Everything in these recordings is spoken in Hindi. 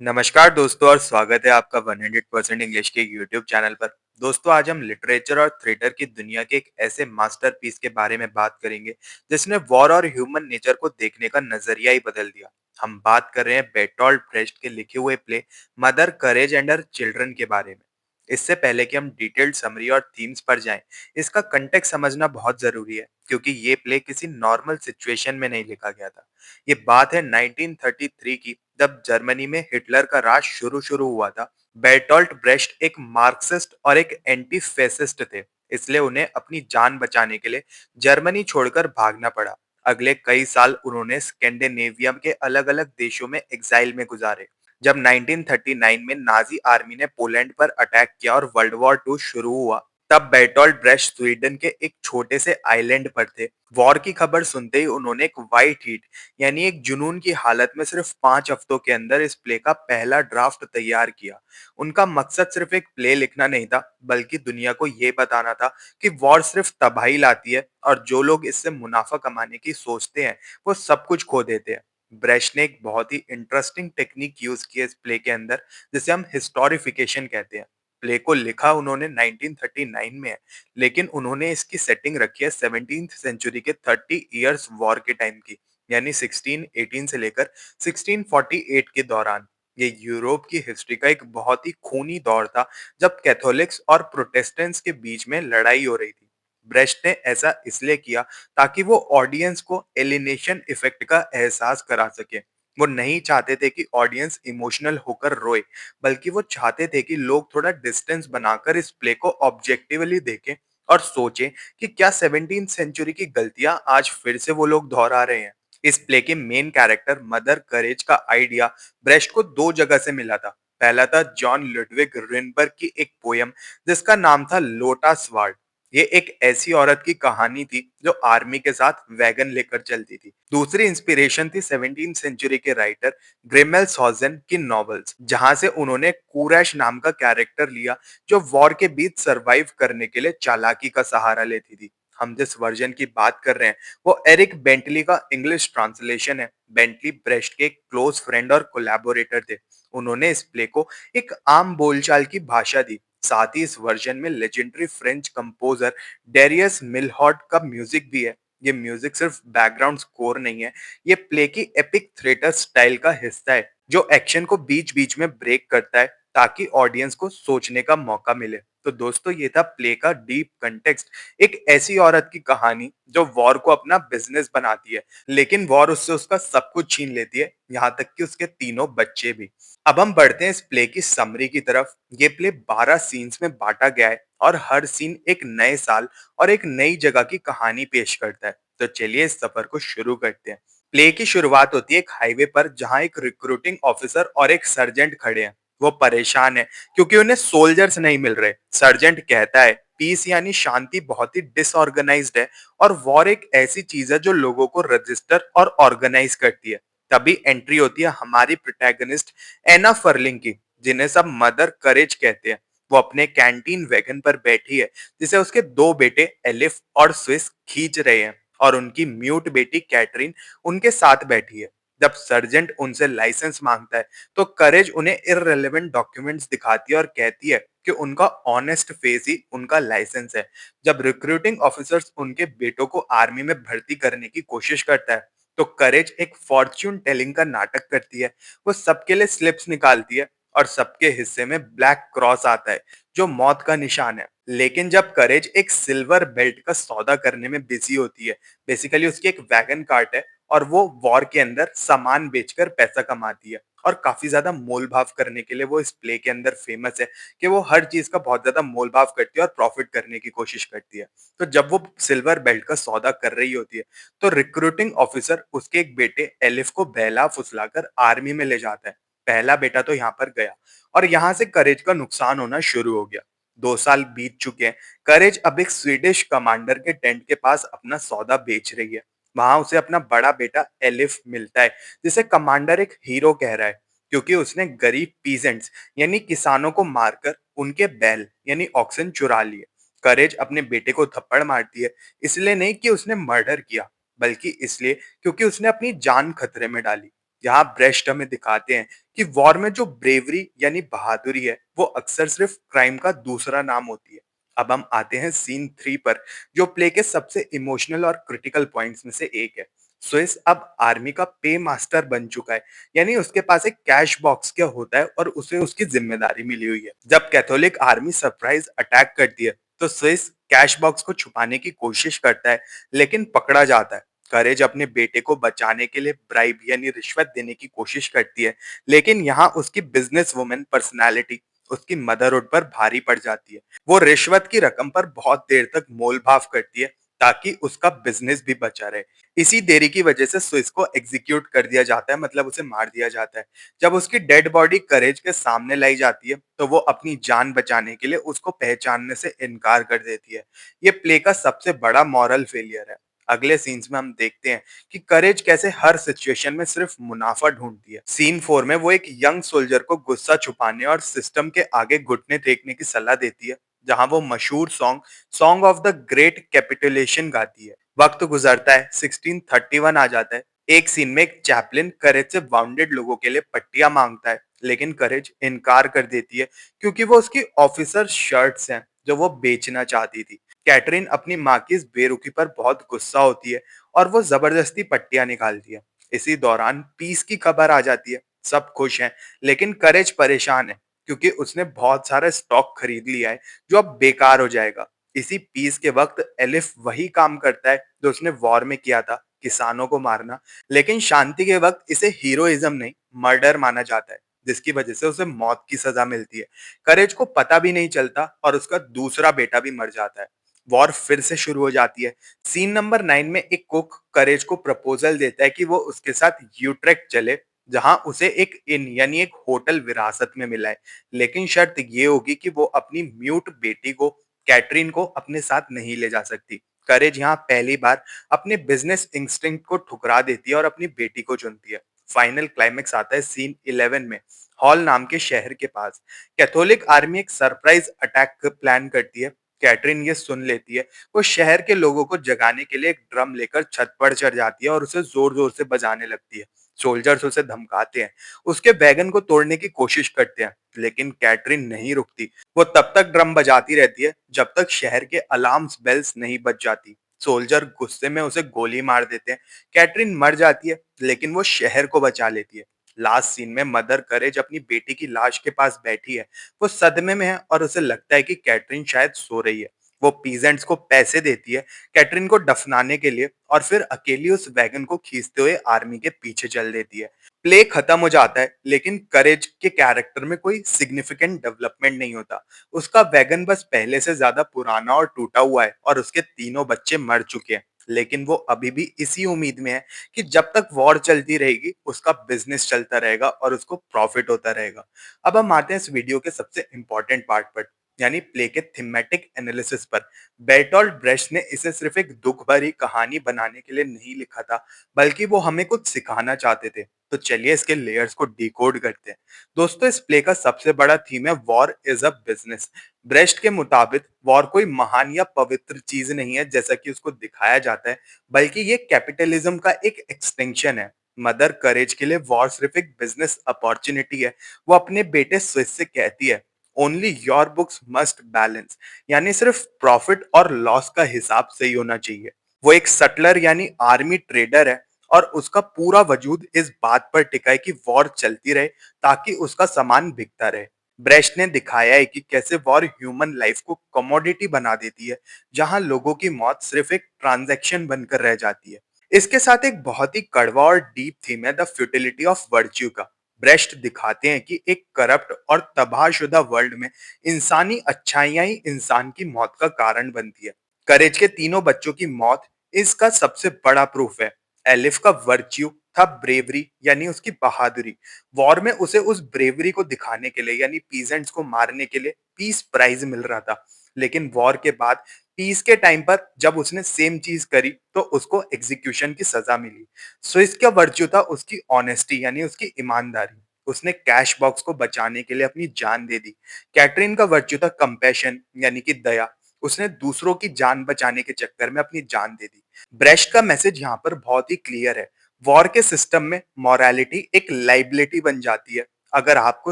नमस्कार दोस्तों और स्वागत है आपका 100% इंग्लिश के यूट्यूब चैनल पर। दोस्तों आज हम लिटरेचर और थिएटर की दुनिया के एक ऐसे मास्टरपीस के बारे में बात करेंगे जिसने वॉर और ह्यूमन नेचर को देखने का नजरिया ही बदल दिया। हम बात कर रहे हैं बेटोल्ट ब्रेख्त के लिखे हुए play mother courage and her children के बारे में। इससे पहले कि हम डिटेल्ड समरी और थीम्स पर जाएं, इसका कंटेक्स्ट समझना बहुत जरूरी है क्योंकि ये प्ले किसी नॉर्मल सिचुएशन में नहीं लिखा गया था। ये बात है 1933 की, जब जर्मनी में हिटलर का राज शुरू शुरू हुआ था। बेर्टोल्ट ब्रेश्ट एक मार्क्सिस्ट और एक एंटी फेसिस्ट थे, इसलिए उन्हें अपनी जान बचाने के लिए जर्मनी छोड़कर भागना पड़ा। अगले कई साल उन्होंने स्कैंडिनेविया के अलग अलग देशों में एग्जाइल में गुजारे। जब 1939 में नाजी आर्मी ने पोलैंड पर अटैक किया और वर्ल्ड वॉर टू शुरू हुआ, तब बेर्टोल्ट ब्रेश्ट स्वीडन के एक छोटे से आइलैंड पर थे। वॉर की खबर सुनते ही उन्होंने एक व्हाइट हीट यानी एक जुनून की हालत में सिर्फ 5 हफ्तों के अंदर इस प्ले का पहला ड्राफ्ट तैयार किया। उनका मकसद सिर्फ एक प्ले लिखना नहीं था, बल्कि दुनिया को ये बताना था कि वॉर सिर्फ तबाही लाती है और जो लोग इससे मुनाफा कमाने की सोचते हैं वो सब कुछ खो देते हैं। ब्रेश ने एक बहुत ही इंटरेस्टिंग टेक्निक यूज की है इस प्ले के अंदर, जिसे हम हिस्टोरिफिकेशन कहते हैं। प्ले को लिखा उन्होंने 1939 में है, लेकिन उन्होंने इसकी सेटिंग रखी है 17th सेंचुरी के 30 इयर्स वॉर के टाइम की, यानी 1618 से लेकर 1648 के दौरान। ये यूरोप की हिस्ट्री का एक बहुत ही खूनी दौर था, जब कैथोलिक्स और प्रोटेस्टेंट्स के बीच में लड़ाई हो रही थी। ब्रेस्ट ने ऐसा इसलिए किया ताकि वो ऑडियंस को एलिनेशन इफेक्ट का एहसास करा सके। वो नहीं चाहते थे कि ऑडियंस इमोशनल होकर रोए, बल्कि वो चाहते थे कि लोग थोड़ा डिस्टेंस बनाकर इस प्ले को ऑब्जेक्टिवली देखें और सोचें कि क्या 17th सेंचुरी की गलतियां आज फिर से वो लोग दोहरा रहे हैं। इस प्ले के मेन कैरेक्टर मदर करेज का आइडिया ब्रेश्ट को दो जगह से मिला था। पहला था जॉन लुडविग रिनबर्ग की एक पोयम जिसका नाम था लोटा स्वार्ड। ये एक ऐसी औरत की कहानी थी जो आर्मी के साथ वैगन लेकर चलती थी। दूसरी इंस्पिरेशन थी 17th सेंचुरी के राइटर ग्रिमेल सॉजन की नॉवेल्स, जहां से उन्होंने कूरैश नाम का कैरेक्टर लिया जो वॉर के बीच सरवाइव करने के लिए चालाकी का सहारा लेती थी। हम जिस वर्जन की बात कर रहे हैं वो एरिक बेंटली का इंग्लिश ट्रांसलेशन है। बेंटली ब्रेश्ट के क्लोज फ्रेंड और कोलैबोरेटर थे। उन्होंने इस प्ले को एक आम बोलचाल की भाषा दी। साथ ही इस वर्जन में लेजेंडरी फ्रेंच कंपोजर डेरियस मिलहॉट का म्यूजिक भी है। ये म्यूजिक सिर्फ बैकग्राउंड स्कोर नहीं है, ये प्ले की एपिक थिएटर स्टाइल का हिस्सा है जो एक्शन को बीच बीच में ब्रेक करता है ताकि ऑडियंस को सोचने का मौका मिले। तो दोस्तों ये था प्ले का डीप कंटेक्स्ट। एक ऐसी औरत की कहानी जो वॉर को अपना बिजनेस बनाती है, लेकिन वॉर उससे उसका सब कुछ छीन लेती है, यहाँ तक कि उसके तीनों बच्चे भी। अब हम बढ़ते हैं इस प्ले की समरी की तरफ। ये प्ले 12 सीन्स में बांटा गया है और हर सीन एक नए साल और एक नई जगह की कहानी पेश करता है। तो चलिए इस सफर को शुरू करते हैं। प्ले की शुरुआत होती है एक हाईवे पर, जहां एक रिक्रूटिंग ऑफिसर और एक सर्जेंट खड़े हैं। वो परेशान है क्योंकि उन्हें सोल्जर्स नहीं मिल रहे। सर्जेंट कहता है पीस यानी शांति बहुत ही डिसऑर्गेनाइज्ड है और वॉर एक ऐसी चीज है जो लोगों को रजिस्टर और ऑर्गेनाइज करती है। तभी एंट्री होती है हमारी प्रोटैगनिस्ट एना फर्लिंग की, जिन्हें सब मदर करेज कहते हैं। वो अपने कैंटीन वैगन पर बैठी है, जिसे उसके दो बेटे एलिफ और स्विस खींच रहे हैं, और उनकी म्यूट बेटी कैटरीन उनके साथ बैठी है। जब सर्जेंट उनसे लाइसेंस मांगता है तो करेज उन्हें इररिलेवेंट डॉक्यूमेंट्स दिखाती है और कहती है कि उनका ऑनेस्ट फेस ही उनका लाइसेंस है। जब रिक्रूटिंग ऑफिसर्स उनके बेटों को आर्मी में भर्ती करने की कोशिश करता है तो करेज एक फॉर्च्यून टेलिंग का नाटक करती है। वो सबके लिए स्लिप्स निकालती है और सबके हिस्से में ब्लैक क्रॉस आता है जो मौत का निशान है। लेकिन जब करेज एक सिल्वर बेल्ट का सौदा करने में बिजी होती है, बेसिकली उसकी एक वैगन कार्ट है और वो वॉर के अंदर सामान बेचकर पैसा कमाती है, और काफी ज्यादा मोल भाव करने के लिए वो इस प्ले के अंदर फेमस है कि वो हर चीज का बहुत ज्यादा मोल भाव करती है और प्रॉफिट करने की कोशिश करती है। तो जब वो सिल्वर बेल्ट का सौदा कर रही होती है तो रिक्रूटिंग ऑफिसर उसके एक बेटे एलिफ को बहला फुसलाकर आर्मी में ले जाता है। पहला बेटा तो यहाँ पर गया और यहाँ से करेज का नुकसान होना शुरू हो गया। 2 साल बीत चुके हैं। करेज अब एक स्वीडिश कमांडर के टेंट के पास अपना सौदा बेच रही है। वहां उसे अपना बड़ा बेटा एलिफ मिलता है, जिसे कमांडर एक हीरो कह रहा है क्योंकि उसने गरीब पीजेंट्स यानी किसानों को मारकर उनके बैल यानी ऑक्सन चुरा लिए। करेज अपने बेटे को थप्पड़ मारती है, इसलिए नहीं कि उसने मर्डर किया, बल्कि इसलिए क्योंकि उसने अपनी जान खतरे में डाली। यहाँ ब्रेस्ट हमें दिखाते हैं कि वॉर में जो ब्रेवरी यानी बहादुरी है, वो अक्सर सिर्फ क्राइम का दूसरा नाम होती है। अब हम आते हैं सीन 3 पर, जो प्ले के सबसे इमोशनल और क्रिटिकल पॉइंट्स में से एक है। स्विस अब आर्मी का पे मास्टर बन चुका है, यानी उसके पास एक कैश बॉक्स क्या होता है और उसे उसकी जिम्मेदारी मिली हुई है। जब कैथोलिक आर्मी सरप्राइज अटैक करती है, तो स्विस कैश बॉक्स को छुपाने की कोशिश करता है, लेकिन पकड़ा जाता है। करेज अपने बेटे को बचाने के लिए ब्राइब यानी रिश्वत देने की कोशिश करती है, लेकिन यहाँ उसकी बिजनेस वुमेन पर्सनैलिटी उसकी मदरहुड पर भारी पड़ जाती है। वो रिश्वत की रकम पर बहुत देर तक मोल भाव करती है, ताकि उसका बिजनेस भी बचा रहे। इसी देरी की वजह से स्विस को एग्जीक्यूट कर दिया जाता है, मतलब उसे मार दिया जाता है। जब उसकी डेड बॉडी करेज के सामने लाई जाती है, तो वो अपनी जान बचाने के लिए उसको पहचानने से इनकार कर देती है। ये प्ले का सबसे बड़ा मॉरल फेलियर है। अगले सीन्स में हम देखते हैं कि करेज कैसे हर सिचुएशन में सिर्फ मुनाफा ढूंढती है। सीन 4 में वो एक यंग सोल्जर को गुस्सा छुपाने और सिस्टम के आगे घुटने टेकने की सलाह देती है, जहां वो मशहूर song song of the great capitulation गाती है। वक्त गुजरता है, 1631 आ जाता है। एक सीन में एक चैपलिन करेज से वाउंडेड लोगों के लिए पट्टियां मांगता है, लेकिन करेज इनकार कर देती है, क्योंकि वो उसकी ऑफिसर शर्ट्स हैं जो वो बेचना चाहती थी। कैटरीन अपनी माँ की इस बेरुखी पर बहुत गुस्सा होती है और वो जबरदस्ती पट्टियां निकालती है। इसी दौरान पीस की खबर आ जाती है। सब खुश हैं, लेकिन करेज परेशान है, क्योंकि उसने बहुत सारा स्टॉक खरीद लिया है जो अब बेकार हो जाएगा। इसी पीस के वक्त एलिफ वही काम करता है जो उसने वॉर में किया था, किसानों को मारना। लेकिन शांति के वक्त इसे हीरोइज्म नहीं, मर्डर माना जाता है, जिसकी वजह से उसे मौत की सजा मिलती है। करेज को पता भी नहीं चलता और उसका दूसरा बेटा भी मर जाता है। वॉर फिर से शुरू हो जाती है। सीन नंबर 9 में एक कुक करेज को प्रपोजल देता है कि वो उसके साथ यूट्रेक्ट चले, जहां उसे एक इन यानी एक होटल विरासत में मिला है। लेकिन शर्त ये होगी कि वो अपनी म्यूट बेटी को, कैटरीन को, अपने साथ नहीं ले जा सकती। करेज यहाँ पहली बार अपने बिजनेस इंस्टिंक्ट को ठुकरा देती है और अपनी बेटी को चुनती है। फाइनल क्लाइमेक्स आता है सीन 11 में, हॉल नाम के शहर के पास। कैथोलिक आर्मी एक सरप्राइज अटैक प्लान करती है। कैटरीन ये सुन लेती है। वो शहर के लोगों को जगाने के लिए एक ड्रम लेकर छत पर चढ़ जाती है और उसे जोर जोर से बजाने लगती है। सोल्जर्स उसे धमकाते हैं, उसके वैगन को तोड़ने की कोशिश करते हैं, लेकिन कैटरीन नहीं रुकती। वो तब तक ड्रम बजाती रहती है जब तक शहर के अलार्म्स बेल्स नहीं बज जाती। सोल्जर गुस्से में उसे गोली मार देते हैं। कैटरीन मर जाती है, लेकिन वो शहर को बचा लेती है। लास्ट सीन में मदर करेज अपनी बेटी की लाश के पास बैठी है। वो सदमे में है और उसे लगता है कि कैटरीन शायद सो रही है। वो पीजेंट्स को पैसे देती है कैटरीन को दफनाने के लिए, और फिर अकेली उस वैगन को खींचते हुए आर्मी के पीछे चल देती है। प्ले खत्म हो जाता है, लेकिन करेज के कैरेक्टर में कोई सिग्निफिकेंट डेवलपमेंट नहीं होता। उसका वैगन बस पहले से ज्यादा पुराना और टूटा हुआ है और उसके तीनों बच्चे मर चुके हैं। लेकिन वो अभी भी इसी उम्मीद में है कि जब तक वॉर चलती रहेगी उसका बिजनेस चलता रहेगा और उसको प्रॉफिट होता रहेगा। अब हम आते हैं इस वीडियो के सबसे इंपॉर्टेंट पार्ट पर, यानी प्ले के थीमेटिक एनालिसिस पर। बेर्टोल्ट ब्रेcht ने इसे सिर्फ एक दुख भरी कहानी बनाने के लिए नहीं लिखा था, बल्कि वो हमें कुछ सिखाना चाहते थे। तो चलिए इसके लेयर्स को डिकोड करते हैं। दोस्तों, इस प्ले का सबसे बड़ा थीम है war is a business. Breast के मुताबिक वॉर कोई महान या पवित्र चीज नहीं है जैसा कि उसको दिखाया जाता है, बल्कि ये कैपिटलिज्म का एक एक्सटेंशन है। मदर करेज के लिए वॉर सिर्फ एक बिजनेस अपॉर्चुनिटी है। वो अपने बेटे स्विस से कहती है, only your books must balance, यानी सिर्फ प्रॉफिट और लॉस का हिसाब सही होना चाहिए। वो एक सटलर यानी आर्मी ट्रेडर है, और उसका पूरा वजूद इस बात पर टिका है कि वॉर चलती रहे ताकि उसका सामान बिकता रहे। ब्रेस्ट ने दिखाया है कि कैसे वॉर ह्यूमन लाइफ को कमोडिटी बना देती है, जहां लोगों की मौत सिर्फ एक ट्रांजैक्शन बनकर रह जाती है। इसके साथ एक बहुत ही कड़वा और डीप थीम है द फ्यूटिलिटी ऑफ वर्च्यू का। ब्रेस्ट दिखाते हैं कि एक करप्ट और तबाहशुदा वर्ल्ड में इंसानी अच्छाइयां ही इंसान की मौत का कारण बनती है। करेज के तीनों बच्चों की मौत इसका सबसे बड़ा प्रूफ है। एलिफ का वर्च्यू था ब्रेवरी, यानी उसकी बहादुरी। वॉर में उसे उस ब्रेवरी को दिखाने के लिए, यानी पीजेंट्स को मारने के लिए पीस प्राइज मिल रहा था। लेकिन वॉर के बाद पीस के टाइम पर जब उसने सेम चीज करी तो उसको एग्जीक्यूशन की सजा मिली। स्विस का वर्च्यू था उसकी ऑनेस्टी, यानी उसकी ईमानदारी। उसने कैश बॉक्स को बचाने के लिए अपनी जान दे दी। कैटरीन का वर्च्यू था कंपैशन, यानी कि दया। उसने दूसरों की जान बचाने के चक्कर में अपनी जान दे दी। ब्रेस्ट का मैसेज यहाँ पर बहुत ही क्लियर है। वॉर के सिस्टम में मॉरलिटी एक लाइबिलिटी बन जाती है। अगर आपको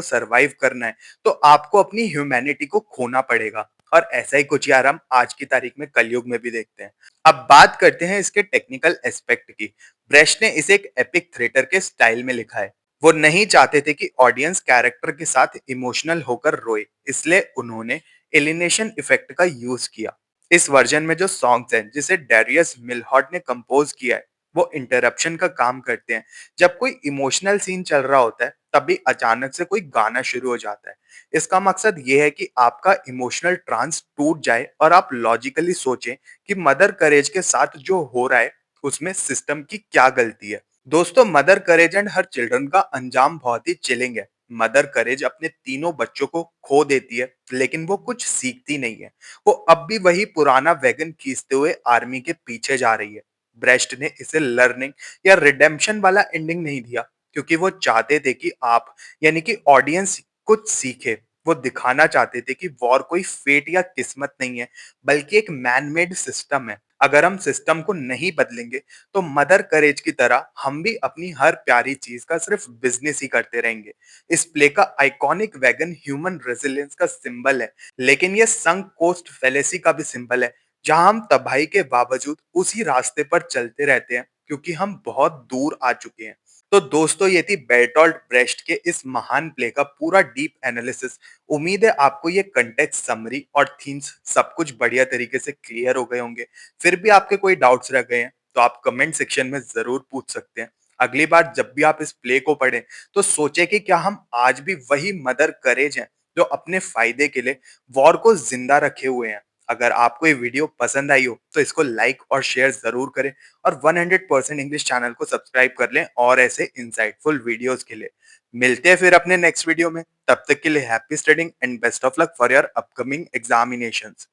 सरवाइव करना है, तो आपको अपनी ह्यूमैनिटी को खोना पड़ेगा। और ऐसा ही कुछ यार हम आज की तारीख में कलयुग में भी देखते हैं। अब बात करते हैं इसके टेक्निकल एस्पेक्ट की। ब्रेस्ट ने इसे एक एपिक थ्रेटर के स्टाइल में लिखा है। वो नहीं चाहते थे कि ऑडियंस कैरेक्टर के साथ इमोशनल होकर रोए, इसलिए उन्होंने एलिनेशन इफेक्ट का यूज किया। इस वर्जन में जो सॉन्ग्स हैं जिसे डेरियस मिलहॉर्ट ने कंपोज किया है, वो इंटरप्शन का काम करते हैं। जब कोई इमोशनल सीन चल रहा होता है, तभी अचानक से कोई गाना शुरू हो जाता है। इसका मकसद ये है कि आपका इमोशनल ट्रांस टूट जाए और आप लॉजिकली सोचें कि मदर करेज के साथ जो हो रहा है, उसमें सिस्टम की क्या गलती है। दोस्तों, mother courage and her children का अंजाम बहुत ही चिलिंग है। मदर करेज अपने तीनों बच्चों को खो देती है, लेकिन वो कुछ सीखती नहीं है। वो अब भी वही पुराना वैगन खींचते हुए आर्मी के पीछे जा रही है। ब्रेस्ट ने इसे लर्निंग या रिडेम्पशन वाला एंडिंग नहीं दिया, क्योंकि वो चाहते थे कि आप, यानी कि ऑडियंस, कुछ सीखे। वो दिखाना चाहते थे कि वॉर कोई फेट या किस्मत नहीं है, बल्कि एक मैन मेड सिस्टम है। अगर हम सिस्टम को नहीं बदलेंगे, तो मदर करेज की तरह हम भी अपनी हर प्यारी चीज का सिर्फ बिजनेस ही करते रहेंगे। इस प्ले का आइकॉनिक वैगन ह्यूमन रेजिलियंस का सिंबल है, लेकिन ये संक कोस्ट फेलेसी का भी सिंबल है, जहां हम तबाही के बावजूद उसी रास्ते पर चलते रहते हैं, क्योंकि हम बहुत दूर आ चुके हैं। तो दोस्तों, ये थी बेर्टोल्ट ब्रेस्ट के इस महान प्ले का पूरा डीप एनालिसिस। उम्मीद है आपको ये कंटेक्स्ट समरी और थीम्स सब कुछ बढ़िया तरीके से क्लियर हो गए होंगे। फिर भी आपके कोई डाउट्स रह गए हैं, तो आप कमेंट सेक्शन में जरूर पूछ सकते हैं। अगली बार जब भी आप इस प्ले को पढ़ें, तो सोचें कि क्या हम आज भी वही मदर करेज हैं जो अपने फायदे के लिए वॉर को जिंदा रखे हुए हैं। अगर आपको ये वीडियो पसंद आई हो, तो इसको लाइक और शेयर जरूर करें, और 100% इंग्लिश चैनल को सब्सक्राइब कर लें और ऐसे इंसाइटफुल वीडियोस के लिए। मिलते हैं फिर अपने नेक्स्ट वीडियो में। तब तक के लिए happy studying and best of luck for your upcoming examinations.